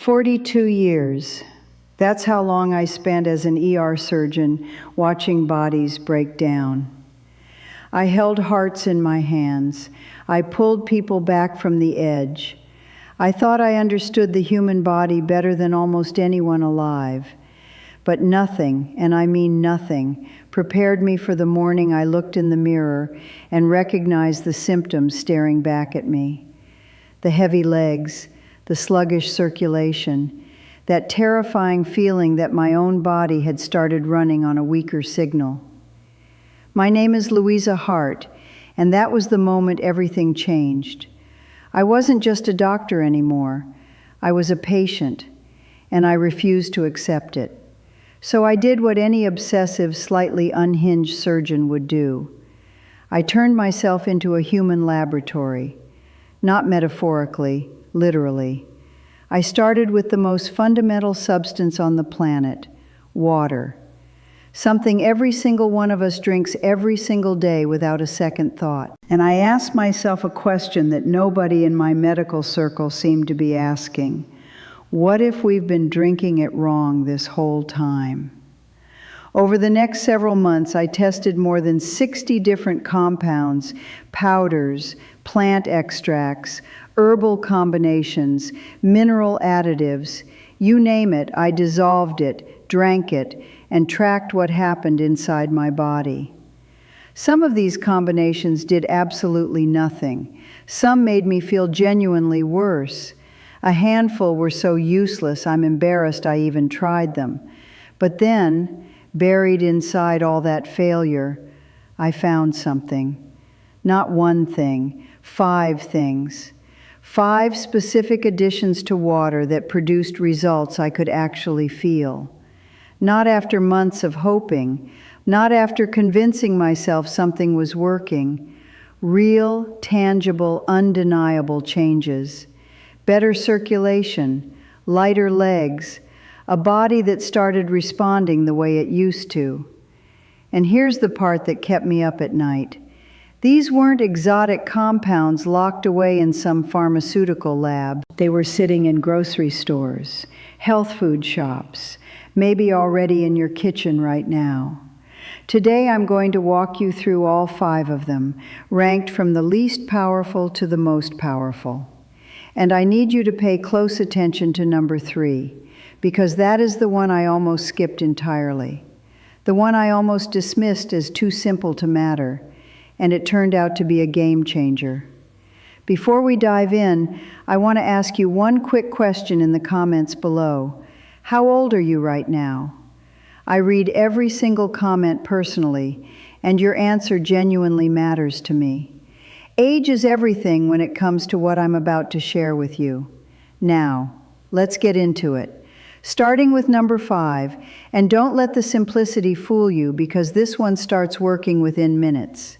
42 years. That's how long I spent as an ER surgeon watching bodies break down. I held hearts in my hands. I pulled people back from the edge. I thought I understood the human body better than almost anyone alive. But nothing, and I mean nothing, prepared me for the morning I looked in the mirror and recognized the symptoms staring back at me. The heavy legs, the sluggish circulation, that terrifying feeling that my own body had started running on a weaker signal. My name is Luisa Hart, and that was the moment everything changed. I wasn't just a doctor anymore. I was a patient, and I refused to accept it. So I did what any obsessive, slightly unhinged surgeon would do. I turned myself into a human laboratory, not metaphorically, literally. I started with the most fundamental substance on the planet, water. Something every single one of us drinks every single day without a second thought. And I asked myself a question that nobody in my medical circle seemed to be asking. What if we've been drinking it wrong this whole time? Over the next several months, I tested more than 60 different compounds, powders, plant extracts, herbal combinations, mineral additives. You name it, I dissolved it, drank it, and tracked what happened inside my body. Some of these combinations did absolutely nothing. Some made me feel genuinely worse. A handful were so useless I'm embarrassed I even tried them. But then, buried inside all that failure, I found something. Not one thing, 5 things. 5 specific additions to water that produced results I could actually feel. Not after months of hoping, not after convincing myself something was working. Real, tangible, undeniable changes. Better circulation, lighter legs, a body that started responding the way it used to. And here's the part that kept me up at night. These weren't exotic compounds locked away in some pharmaceutical lab. They were sitting in grocery stores, health food shops, maybe already in your kitchen right now. Today I'm going to walk you through all 5 of them, ranked from the least powerful to the most powerful. And I need you to pay close attention to number 3, because that is the one I almost skipped entirely. The one I almost dismissed as too simple to matter, and it turned out to be a game changer. Before we dive in, I want to ask you one quick question in the comments below. How old are you right now? I read every single comment personally, and your answer genuinely matters to me. Age is everything when it comes to what I'm about to share with you. Now, let's get into it. Starting with number 5, and don't let the simplicity fool you because this one starts working within minutes.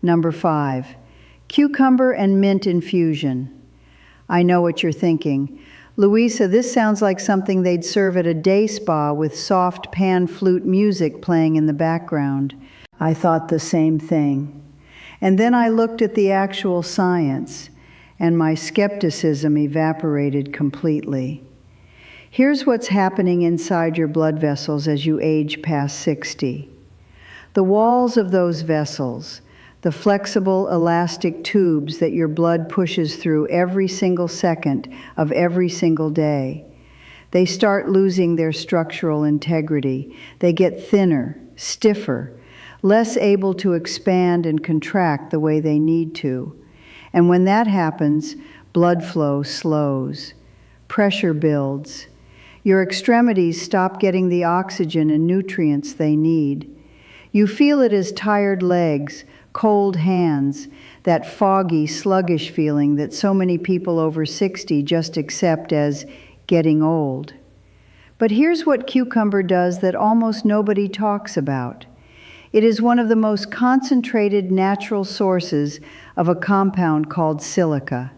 Number 5, cucumber and mint infusion. I know what you're thinking. Luisa, this sounds like something they'd serve at a day spa with soft pan flute music playing in the background. I thought the same thing. And then I looked at the actual science, and my skepticism evaporated completely. Here's what's happening inside your blood vessels as you age past 60. The walls of those vessels, the flexible, elastic tubes that your blood pushes through every single second of every single day, they start losing their structural integrity. They get thinner, stiffer, less able to expand and contract the way they need to. And when that happens, blood flow slows, pressure builds. Your extremities stop getting the oxygen and nutrients they need. You feel it as tired legs, cold hands, that foggy, sluggish feeling that so many people over 60 just accept as getting old. But here's what cucumber does that almost nobody talks about. It is one of the most concentrated natural sources of a compound called silica.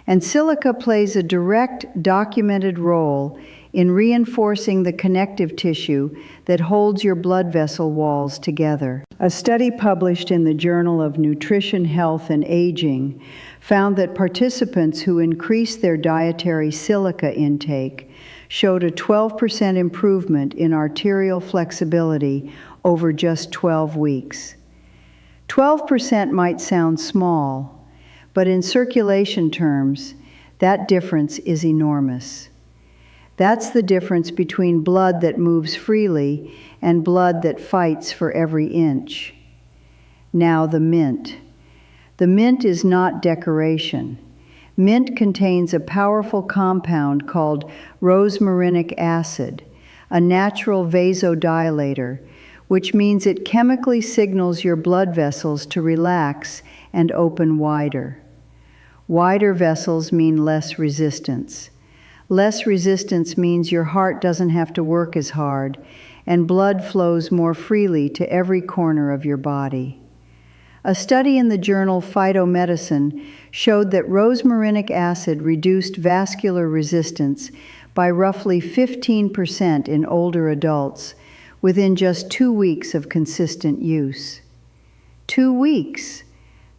And silica plays a direct, documented role in reinforcing the connective tissue that holds your blood vessel walls together. A study published in the Journal of Nutrition, Health, and Aging found that participants who increased their dietary silica intake showed a 12% improvement in arterial flexibility over just 12 weeks. 12% might sound small, but in circulation terms, that difference is enormous. That's the difference between blood that moves freely and blood that fights for every inch. Now the mint. The mint is not decoration. Mint contains a powerful compound called rosmarinic acid, a natural vasodilator, which means it chemically signals your blood vessels to relax and open wider. Wider vessels mean less resistance. Less resistance means your heart doesn't have to work as hard, and blood flows more freely to every corner of your body. A study in the journal Phytomedicine showed that rosmarinic acid reduced vascular resistance by roughly 15% in older adults within just 2 weeks of consistent use. 2 weeks?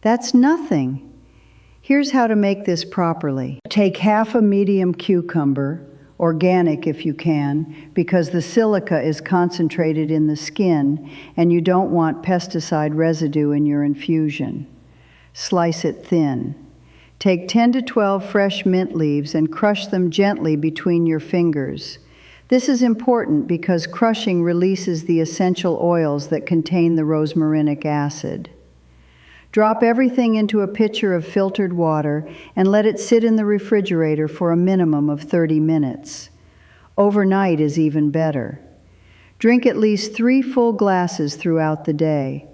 That's nothing. Here's how to make this properly. Take half a medium cucumber, organic if you can, because the silica is concentrated in the skin and you don't want pesticide residue in your infusion. Slice it thin. Take 10 to 12 fresh mint leaves and crush them gently between your fingers. This is important because crushing releases the essential oils that contain the rosmarinic acid. Drop everything into a pitcher of filtered water and let it sit in the refrigerator for a minimum of 30 minutes. Overnight is even better. Drink at least 3 full glasses throughout the day.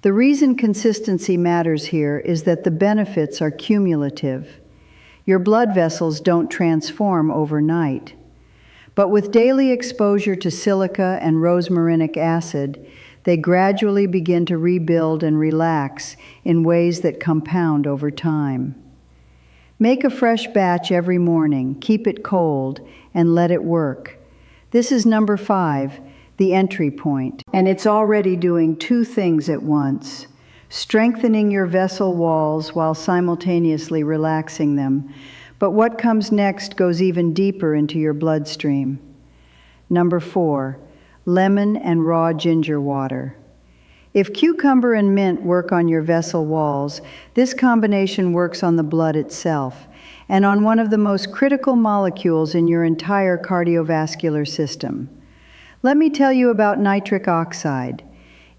The reason consistency matters here is that the benefits are cumulative. Your blood vessels don't transform overnight. But with daily exposure to silica and rosmarinic acid, they gradually begin to rebuild and relax in ways that compound over time. Make a fresh batch every morning, keep it cold, and let it work. This is number 5, the entry point. And it's already doing 2 things at once: strengthening your vessel walls while simultaneously relaxing them. But what comes next goes even deeper into your bloodstream. Number 4, lemon and raw ginger water. If cucumber and mint work on your vessel walls, this combination works on the blood itself and on one of the most critical molecules in your entire cardiovascular system. Let me tell you about nitric oxide.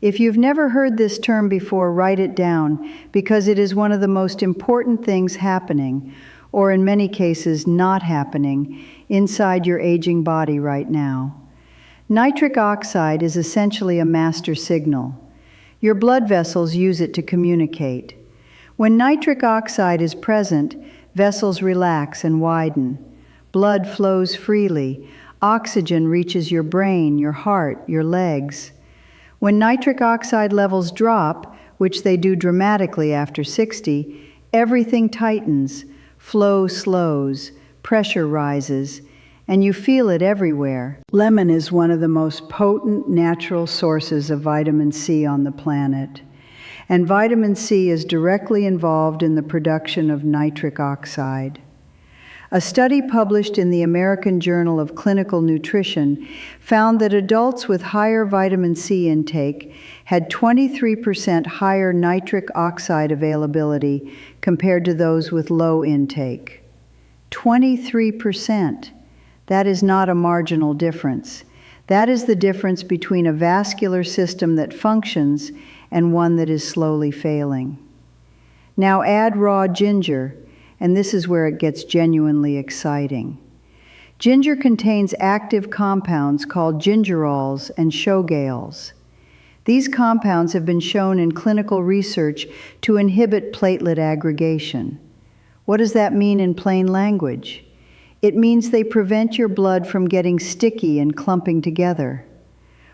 If you've never heard this term before, write it down, because it is one of the most important things happening, or in many cases not happening, inside your aging body right now. Nitric oxide is essentially a master signal. Your blood vessels use it to communicate. When nitric oxide is present, vessels relax and widen. Blood flows freely. Oxygen reaches your brain, your heart, your legs. When nitric oxide levels drop, which they do dramatically after 60, everything tightens, flow slows, pressure rises, and you feel it everywhere. Lemon is one of the most potent natural sources of vitamin C on the planet. And vitamin C is directly involved in the production of nitric oxide. A study published in the American Journal of Clinical Nutrition found that adults with higher vitamin C intake had 23% higher nitric oxide availability compared to those with low intake. 23%. That is not a marginal difference. That is the difference between a vascular system that functions and one that is slowly failing. Now add raw ginger, and this is where it gets genuinely exciting. Ginger contains active compounds called gingerols and showgales. These compounds have been shown in clinical research to inhibit platelet aggregation. What does that mean in plain language? It means they prevent your blood from getting sticky and clumping together.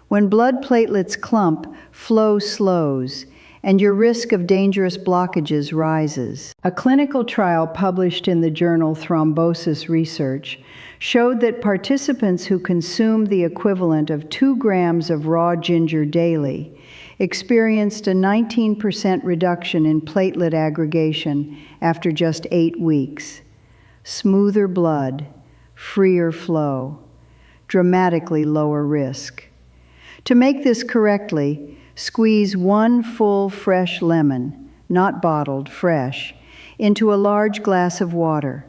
When blood platelets clump, flow slows, and your risk of dangerous blockages rises. A clinical trial published in the journal Thrombosis Research showed that participants who consumed the equivalent of 2 grams of raw ginger daily experienced a 19% reduction in platelet aggregation after just 8 weeks. Smoother blood, freer flow, dramatically lower risk. To make this correctly, squeeze 1 full fresh lemon, not bottled, fresh, into a large glass of water.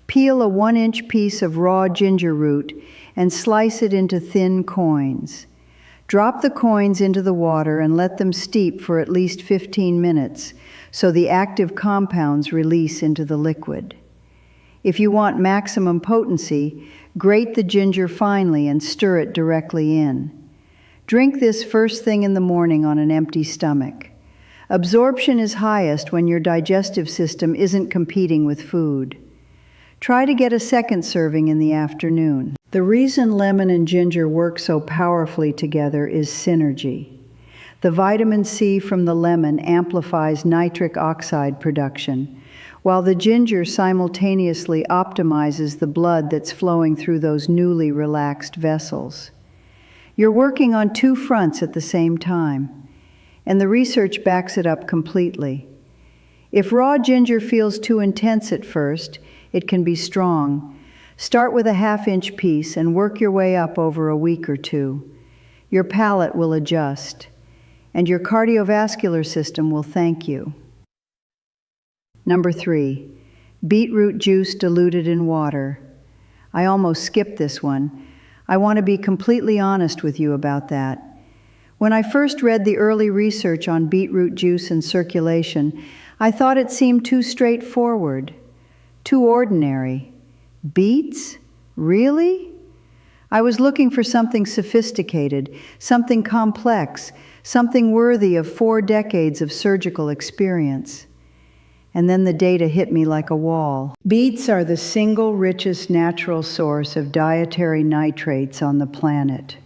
Peel a 1-inch piece of raw ginger root and slice it into thin coins. Drop the coins into the water and let them steep for at least 15 minutes so the active compounds release into the liquid. If you want maximum potency, grate the ginger finely and stir it directly in. Drink this first thing in the morning on an empty stomach. Absorption is highest when your digestive system isn't competing with food. Try to get a second serving in the afternoon. The reason lemon and ginger work so powerfully together is synergy. The vitamin C from the lemon amplifies nitric oxide production, while the ginger simultaneously optimizes the blood that's flowing through those newly relaxed vessels. You're working on 2 fronts at the same time, and the research backs it up completely. If raw ginger feels too intense at first, it can be strong. Start with a 1/2-inch piece and work your way up over a week or 2. Your palate will adjust, and your cardiovascular system will thank you. Number 3, beetroot juice diluted in water. I almost skipped this one. I want to be completely honest with you about that. When I first read the early research on beetroot juice and circulation, I thought it seemed too straightforward, too ordinary. Beets? Really? I was looking for something sophisticated, something complex, something worthy of 4 decades of surgical experience. And then the data hit me like a wall. Beets are the single richest natural source of dietary nitrates on the planet.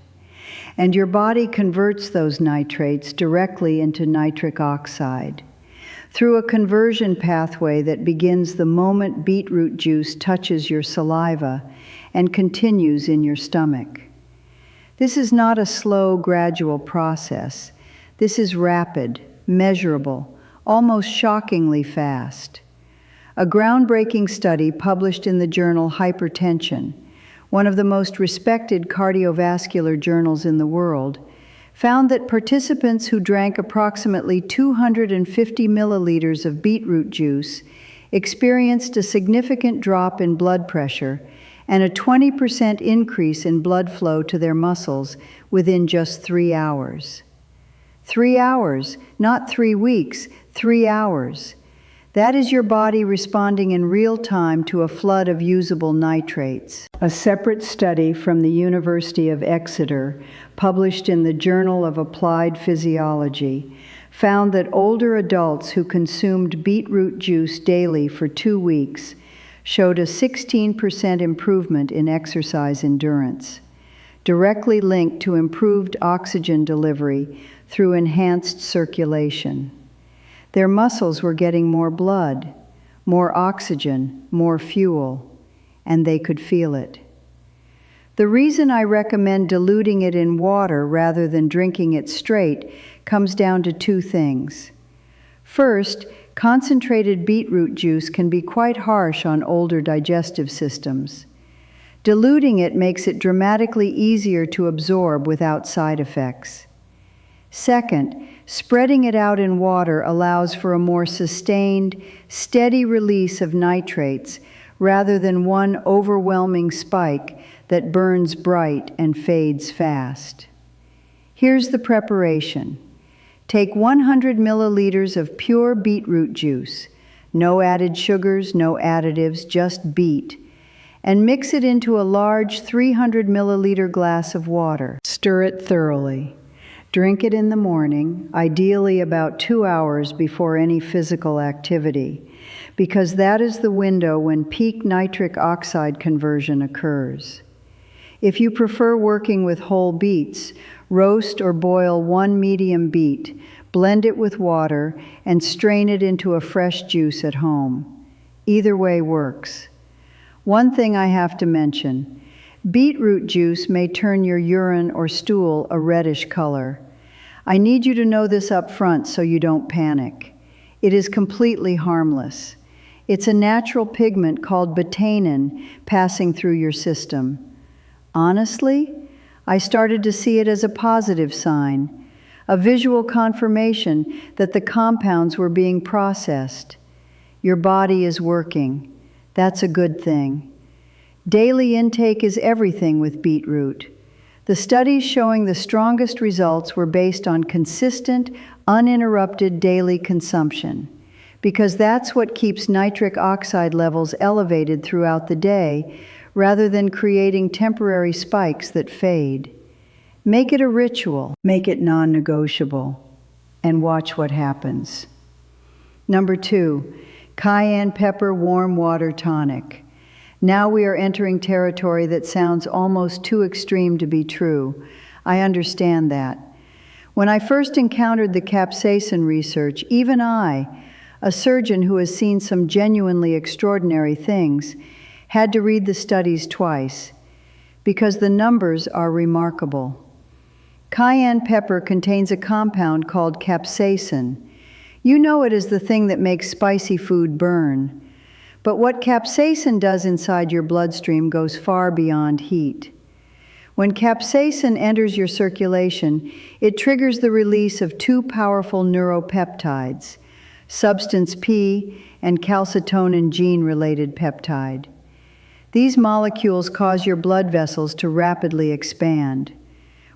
And your body converts those nitrates directly into nitric oxide through a conversion pathway that begins the moment beetroot juice touches your saliva and continues in your stomach. This is not a slow, gradual process. This is rapid, measurable, almost shockingly fast. A groundbreaking study published in the journal Hypertension, one of the most respected cardiovascular journals in the world, found that participants who drank approximately 250 milliliters of beetroot juice experienced a significant drop in blood pressure and a 20% increase in blood flow to their muscles within just 3 hours. 3 hours, not 3 weeks, 3 hours. That is your body responding in real time to a flood of usable nitrates. A separate study from the University of Exeter, published in the Journal of Applied Physiology, found that older adults who consumed beetroot juice daily for 2 weeks showed a 16% improvement in exercise endurance, directly linked to improved oxygen delivery through enhanced circulation. Their muscles were getting more blood, more oxygen, more fuel, and they could feel it. The reason I recommend diluting it in water rather than drinking it straight comes down to 2 things. First, concentrated beetroot juice can be quite harsh on older digestive systems. Diluting it makes it dramatically easier to absorb without side effects. Second, spreading it out in water allows for a more sustained, steady release of nitrates rather than one overwhelming spike that burns bright and fades fast. Here's the preparation. Take 100 milliliters of pure beetroot juice, no added sugars, no additives, just beet, and mix it into a large 300 milliliter glass of water. Stir it thoroughly. Drink it in the morning, ideally about 2 hours before any physical activity, because that is the window when peak nitric oxide conversion occurs. If you prefer working with whole beets, roast or boil 1 medium beet, blend it with water, and strain it into a fresh juice at home. Either way works. One thing I have to mention: beetroot juice may turn your urine or stool a reddish color. I need you to know this up front so you don't panic. It is completely harmless. It's a natural pigment called betainin passing through your system. Honestly, I started to see it as a positive sign, a visual confirmation that the compounds were being processed. Your body is working. That's a good thing. Daily intake is everything with beetroot. The studies showing the strongest results were based on consistent, uninterrupted daily consumption, because that's what keeps nitric oxide levels elevated throughout the day, rather than creating temporary spikes that fade. Make it a ritual, make it non-negotiable, and watch what happens. Number 2, cayenne pepper warm water tonic. Now we are entering territory that sounds almost too extreme to be true. I understand that. When I first encountered the capsaicin research, even I, a surgeon who has seen some genuinely extraordinary things, had to read the studies twice, because the numbers are remarkable. Cayenne pepper contains a compound called capsaicin. You know it as the thing that makes spicy food burn. But what capsaicin does inside your bloodstream goes far beyond heat. When capsaicin enters your circulation, it triggers the release of two powerful neuropeptides, substance P and calcitonin gene-related peptide. These molecules cause your blood vessels to rapidly expand.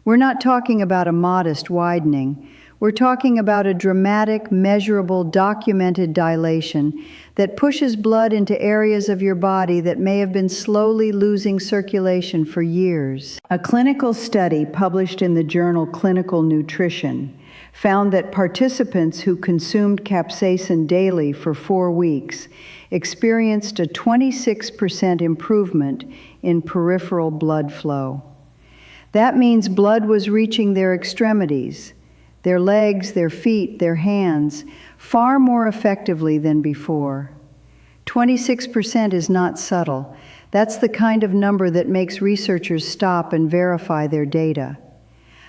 We're not talking about a modest widening. We're talking about a dramatic, measurable, documented dilation that pushes blood into areas of your body that may have been slowly losing circulation for years. A clinical study published in the journal Clinical Nutrition found that participants who consumed capsaicin daily for 4 weeks experienced a 26% improvement in peripheral blood flow. That means blood was reaching their extremities, their legs, their feet, their hands, far more effectively than before. 26% is not subtle. That's the kind of number that makes researchers stop and verify their data.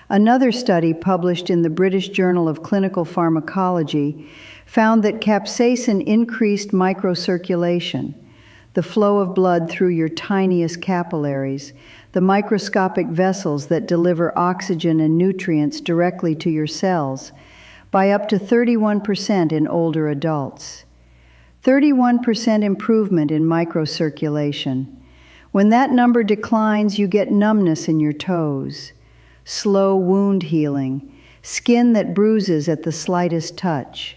Another study published in the British Journal of Clinical Pharmacology found that capsaicin increased microcirculation, the flow of blood through your tiniest capillaries, the microscopic vessels that deliver oxygen and nutrients directly to your cells, by up to 31% in older adults. 31% improvement in microcirculation. When that number declines, you get numbness in your toes, slow wound healing, skin that bruises at the slightest touch.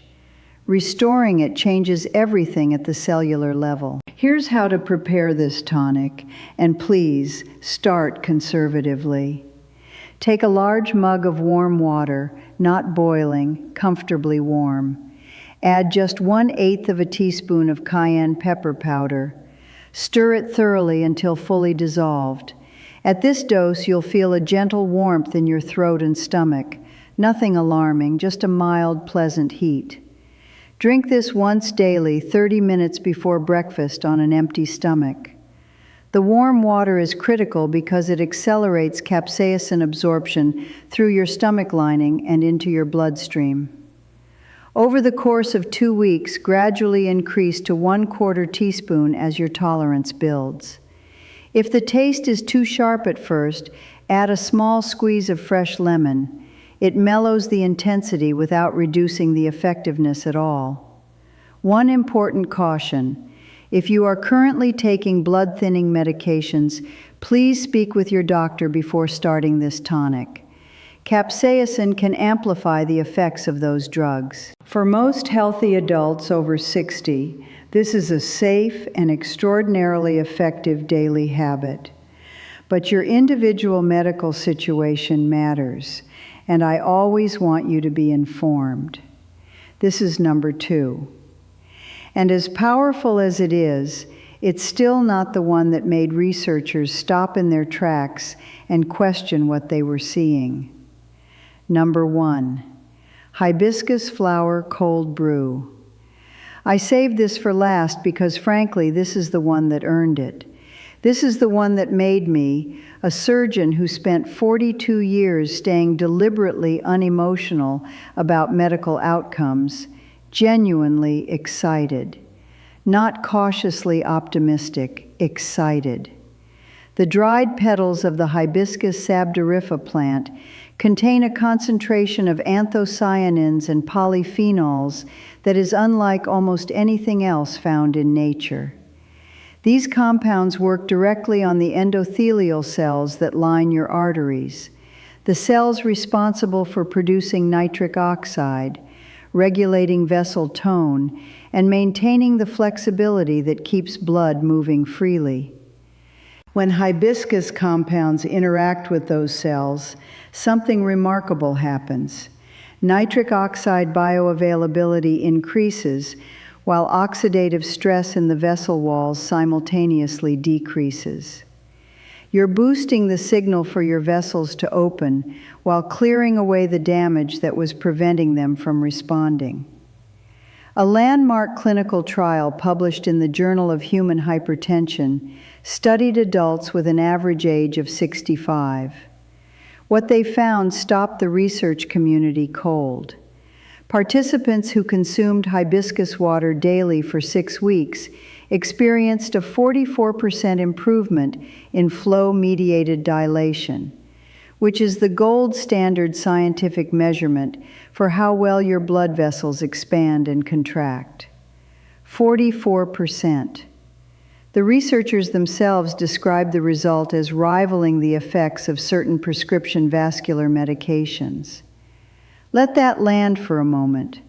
Restoring it changes everything at the cellular level. Here's how to prepare this tonic, and please start conservatively. Take a large mug of warm water, not boiling, comfortably warm. Add just 1/8 of a teaspoon of cayenne pepper powder. Stir it thoroughly until fully dissolved. At this dose, you'll feel a gentle warmth in your throat and stomach. Nothing alarming, just a mild, pleasant heat. Drink this once daily, 30 minutes before breakfast on an empty stomach. The warm water is critical because it accelerates capsaicin absorption through your stomach lining and into your bloodstream. Over the course of 2 weeks, gradually increase to 1/4 teaspoon as your tolerance builds. If the taste is too sharp at first, add a small squeeze of fresh lemon. It mellows the intensity without reducing the effectiveness at all. One important caution: if you are currently taking blood-thinning medications, please speak with your doctor before starting this tonic. Capsaicin can amplify the effects of those drugs. For most healthy adults over 60, this is a safe and extraordinarily effective daily habit. But your individual medical situation matters, and I always want you to be informed. This is number 2. And as powerful as it is, it's still not the one that made researchers stop in their tracks and question what they were seeing. Number 1, Hibiscus flower cold brew. I saved this for last because, frankly, this is the one that earned it. This is the one that made me, a surgeon who spent 42 years staying deliberately unemotional about medical outcomes, genuinely excited. Not cautiously optimistic, excited. The dried petals of the Hibiscus sabdorifa plant contain a concentration of anthocyanins and polyphenols that is unlike almost anything else found in nature. These compounds work directly on the endothelial cells that line your arteries, the cells responsible for producing nitric oxide, regulating vessel tone, and maintaining the flexibility that keeps blood moving freely. When hibiscus compounds interact with those cells, something remarkable happens. Nitric oxide bioavailability increases, while oxidative stress in the vessel walls simultaneously decreases. You're boosting the signal for your vessels to open while clearing away the damage that was preventing them from responding. A landmark clinical trial published in the Journal of Human Hypertension studied adults with an average age of 65. What they found stopped the research community cold. Participants who consumed hibiscus water daily for 6 weeks experienced a 44% improvement in flow-mediated dilation, which is the gold standard scientific measurement for how well your blood vessels expand and contract. 44%. The researchers themselves described the result as rivaling the effects of certain prescription vascular medications. Let that land for a moment.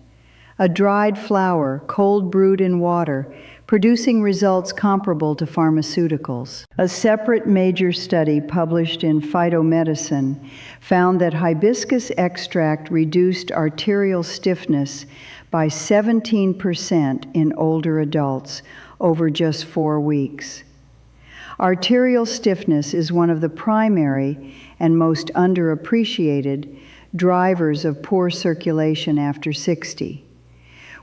A dried flower, cold brewed in water, producing results comparable to pharmaceuticals. A separate major study published in Phytomedicine found that hibiscus extract reduced arterial stiffness by 17% in older adults over just 4 weeks. Arterial stiffness is one of the primary and most underappreciated drivers of poor circulation after 60.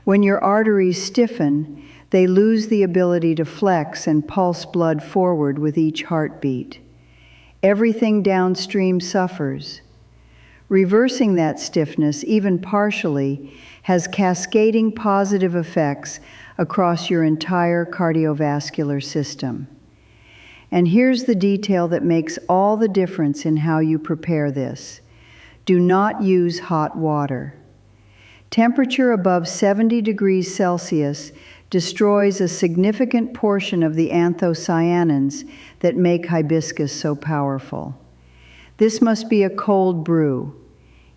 When your arteries stiffen, they lose the ability to flex and pulse blood forward with each heartbeat. Everything downstream suffers. Reversing that stiffness, even partially, has cascading positive effects across your entire cardiovascular system. And here's the detail that makes all the difference in how you prepare this. Do not use hot water. Temperature above 70 degrees Celsius destroys a significant portion of the anthocyanins that make hibiscus so powerful. This must be a cold brew.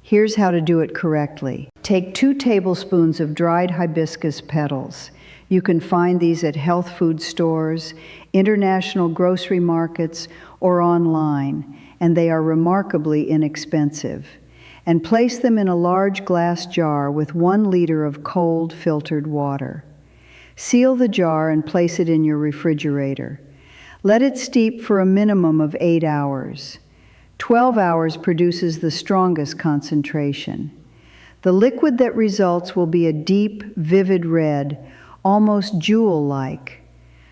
Here's how to do it correctly. Take 2 tablespoons of dried hibiscus petals. You can find these at health food stores, international grocery markets, or online, and they are remarkably inexpensive. And place them in a large glass jar with 1 liter of cold filtered water. Seal the jar and place it in your refrigerator. Let it steep for a minimum of 8 hours. 12 hours produces the strongest concentration. The liquid that results will be a deep, vivid red, almost jewel-like.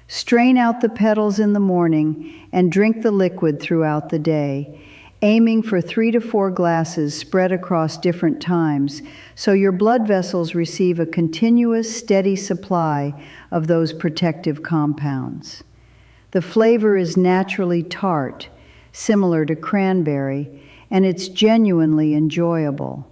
Strain out the petals in the morning and drink the liquid throughout the day, aiming for 3 to 4 glasses spread across different times so your blood vessels receive a continuous, steady supply of those protective compounds. The flavor is naturally tart, similar to cranberry, and it's genuinely enjoyable.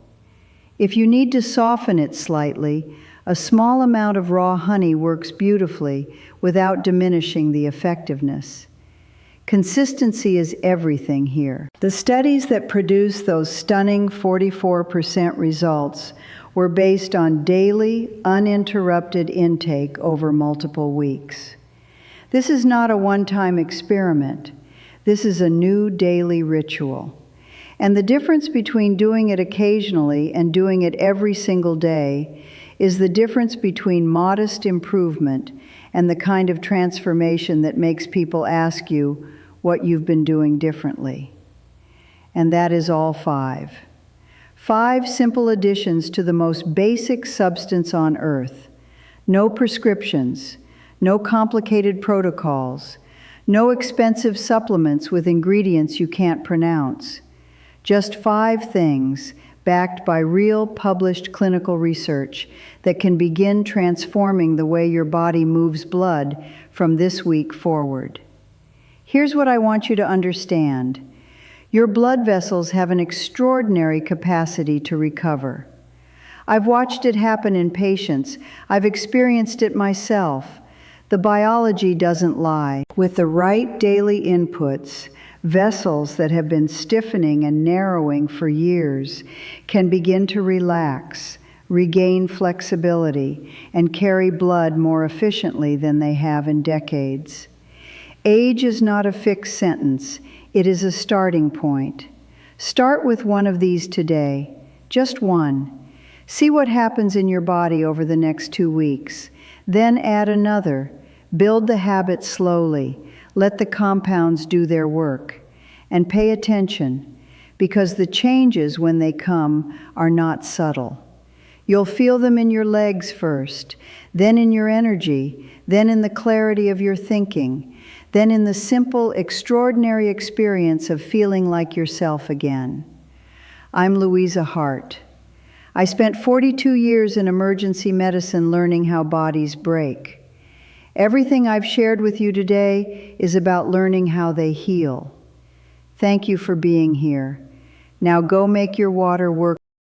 If you need to soften it slightly, a small amount of raw honey works beautifully without diminishing the effectiveness. Consistency is everything here. The studies that produced those stunning 44% results were based on daily, uninterrupted intake over multiple weeks. This is not a one-time experiment. This is a new daily ritual. And the difference between doing it occasionally and doing it every single day is the difference between modest improvement and the kind of transformation that makes people ask you what you've been doing differently. And that is all 5. 5 simple additions to the most basic substance on earth. No prescriptions, no complicated protocols, no expensive supplements with ingredients you can't pronounce. Just 5 things backed by real published clinical research that can begin transforming the way your body moves blood from this week forward. Here's what I want you to understand. Your blood vessels have an extraordinary capacity to recover. I've watched it happen in patients. I've experienced it myself. The biology doesn't lie. With the right daily inputs, vessels that have been stiffening and narrowing for years can begin to relax, regain flexibility, and carry blood more efficiently than they have in decades. Age is not a fixed sentence. It is a starting point. Start with one of these today, just one. See what happens in your body over the next 2 weeks. Then add another. Build the habit slowly. Let the compounds do their work. And pay attention, because the changes, when they come, are not subtle. You'll feel them in your legs first, then in your energy, then in the clarity of your thinking, then in the simple, extraordinary experience of feeling like yourself again. I'm Luisa Hart. I spent 42 years in emergency medicine learning how bodies break. Everything I've shared with you today is about learning how they heal. Thank you for being here. Now go make your water work